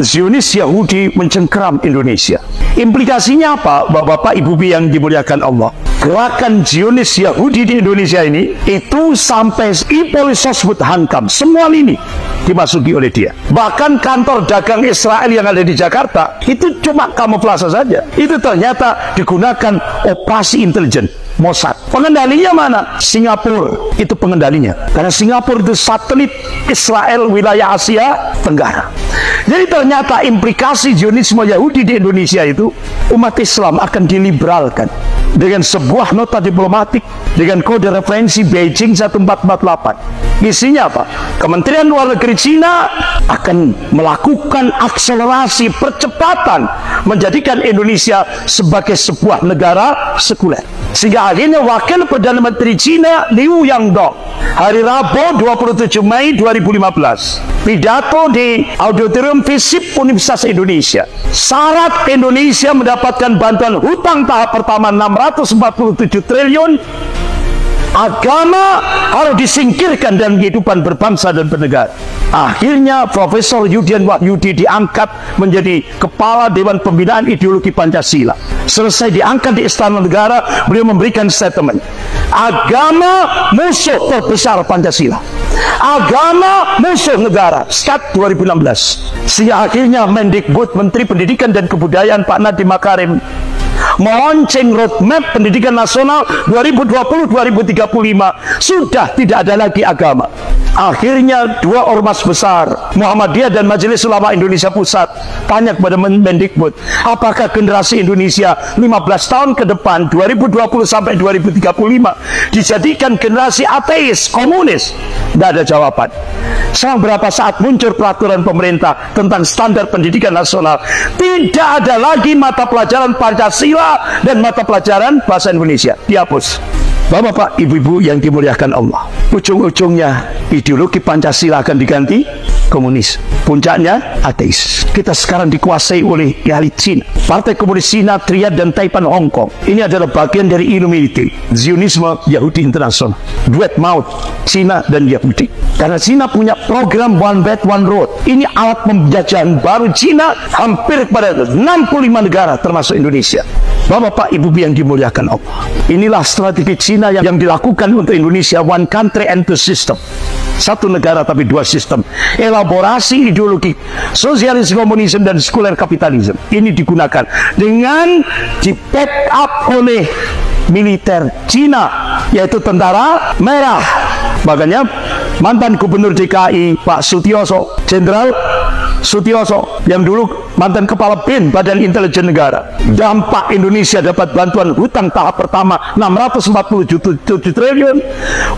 Zionis Yahudi mencengkeram Indonesia. Implikasinya apa, Bapak-bapak, Ibu yang dimuliakan Allah? Gerakan Zionis Yahudi di Indonesia ini itu sampai Ipolisosbud Hankam, semua lini dimasuki oleh dia. Bahkan kantor dagang Israel yang ada di Jakarta itu cuma kamuflase saja. Itu ternyata digunakan operasi intelijen Mossad. Pengendalinya mana? Singapura itu pengendalinya. Karena Singapura itu satelit Israel wilayah Asia Tenggara. Jadi ternyata implikasi Zionisme Yahudi di Indonesia itu, umat Islam akan diliberalkan dengan sebuah nota diplomatik dengan kode referensi Beijing 1448. Isinya apa? Kementerian Luar Negeri Cina akan melakukan akselerasi percepatan menjadikan Indonesia sebagai sebuah negara sekuler. Sehingga akhirnya Wakil Perdana Menteri Cina Liu Yangdong hari Rabu 27 Mei 2015 pidato di Auditorium FISIP Universitas Indonesia. Syarat Indonesia mendapatkan bantuan hutang tahap pertama 647 triliun. Agama harus disingkirkan dalam kehidupan berbangsa dan bernegara. Akhirnya Profesor Yudian Wahyudi diangkat menjadi Kepala Dewan Pembinaan Ideologi Pancasila. Selesai diangkat di Istana Negara, beliau memberikan statement, agama musuh terbesar Pancasila, agama musuh negara. Skat 2016. Sehingga akhirnya Mendikbud, Menteri Pendidikan dan Kebudayaan Pak Nadiem Makarim melonceng roadmap pendidikan nasional 2020-2035. Sudah tidak ada lagi agama. Akhirnya dua ormas besar, Muhammadiyah dan Majelis Ulama Indonesia Pusat, tanya kepada Mendikbud, apakah generasi Indonesia 15 tahun ke depan 2020 sampai 2035 dijadikan generasi ateis, komunis? Tidak ada jawaban. Selang berapa saat muncul peraturan pemerintah tentang standar pendidikan nasional, tidak ada lagi mata pelajaran Pancasila dan mata pelajaran bahasa Indonesia, dihapus. Bapak-bapak, ibu-ibu yang dimuliakan Allah, ujung-ujungnya ideologi Pancasila akan diganti komunis, puncaknya ateis. Kita sekarang dikuasai oleh elit Cina, Partai Komunis Cina, Triad dan Taipan Hong Kong. Ini adalah bagian dari Illuminati, Zionisme Yahudi Internasional, duet maut Cina dan Yahudi. Karena Cina punya program One Belt One Road. Ini alat penjajahan baru Cina hampir kepada 65 negara termasuk Indonesia. Bapak-bapak, ibu yang dimuliakan Allah, inilah strategi Cina yang dilakukan untuk Indonesia, one country and two system. Satu negara tapi dua sistem. Elaborasi ideologi sosialis, komunisme dan sekuler kapitalisme ini digunakan dengan di backup oleh militer Cina, yaitu tentara merah. Makanya mantan Gubernur DKI Pak Sutioso, Jenderal Sutioso, yang dulu mantan Kepala BIN Badan Intelijen Negara, dampak Indonesia dapat bantuan hutang tahap pertama 647 triliun.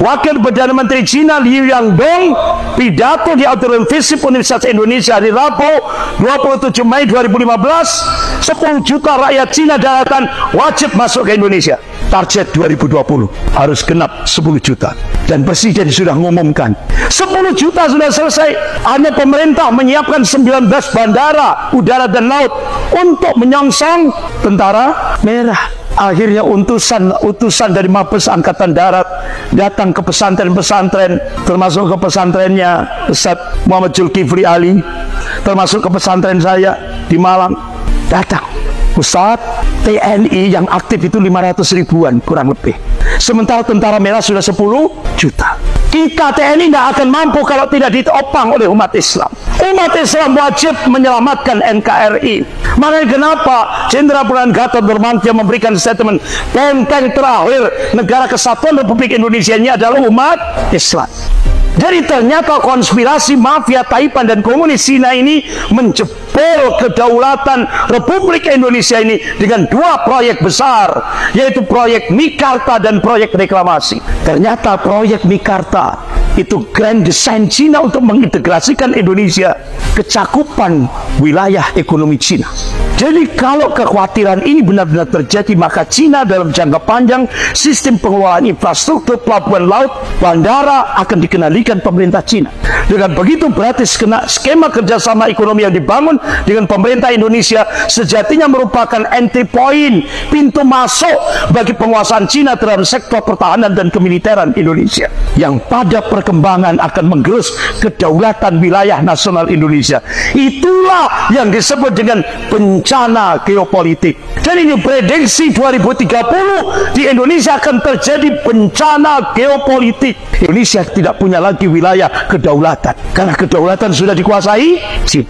Wakil Perdana Menteri Cina Liu Yangdong pidato di Auditorium FISIP Universitas Indonesia hari Rabu 27 Mei 2015, 10 juta rakyat Cina daratan wajib masuk ke Indonesia. Target 2020 harus genap 10 juta. Dan Presiden sudah mengumumkan 10 juta sudah selesai. Hanya pemerintah menyiapkan 19 bandara udara dan laut untuk menyongsong tentara merah. Akhirnya utusan dari Mabes Angkatan Darat datang ke pesantren-pesantren, termasuk ke pesantrennya Ustaz Muhammad Zulkifli Ali, termasuk ke pesantren saya di Malang. Datang, Ustaz, TNI yang aktif itu 500 ribuan kurang lebih. Sementara tentara merah sudah 10 juta. Kita TNI tidak akan mampu kalau tidak ditopang oleh umat Islam. Umat Islam wajib menyelamatkan NKRI. Makanya kenapa Jenderal Purnawirawan Gatot Nurmantio memberikan statement, benteng terakhir negara kesatuan Republik Indonesia ini adalah umat Islam. Jadi ternyata konspirasi mafia Taipan dan komunis Cina ini menjebol kedaulatan Republik Indonesia ini dengan dua proyek besar, yaitu proyek Mikarta dan proyek reklamasi. Ternyata proyek Mikarta itu grand design Cina untuk mengintegrasikan Indonesia ke cakupan wilayah ekonomi Cina. Jadi kalau kekhawatiran ini benar-benar terjadi, maka Cina dalam jangka panjang sistem pengelolaan infrastruktur pelabuhan laut, bandara akan dikendalikan pemerintah Cina. Dengan begitu berarti skema kerjasama ekonomi yang dibangun dengan pemerintah Indonesia sejatinya merupakan entry point, pintu masuk bagi penguasaan Cina terhadap sektor pertahanan dan kemiliteran Indonesia, yang pada perkembangan akan menggerus kedaulatan wilayah nasional Indonesia. Itulah yang disebut dengan bencana geopolitik. Dan ini prediksi 2030 di Indonesia akan terjadi bencana geopolitik. Indonesia tidak punya lagi wilayah kedaulatan karena kedaulatan sudah dikuasai Cina.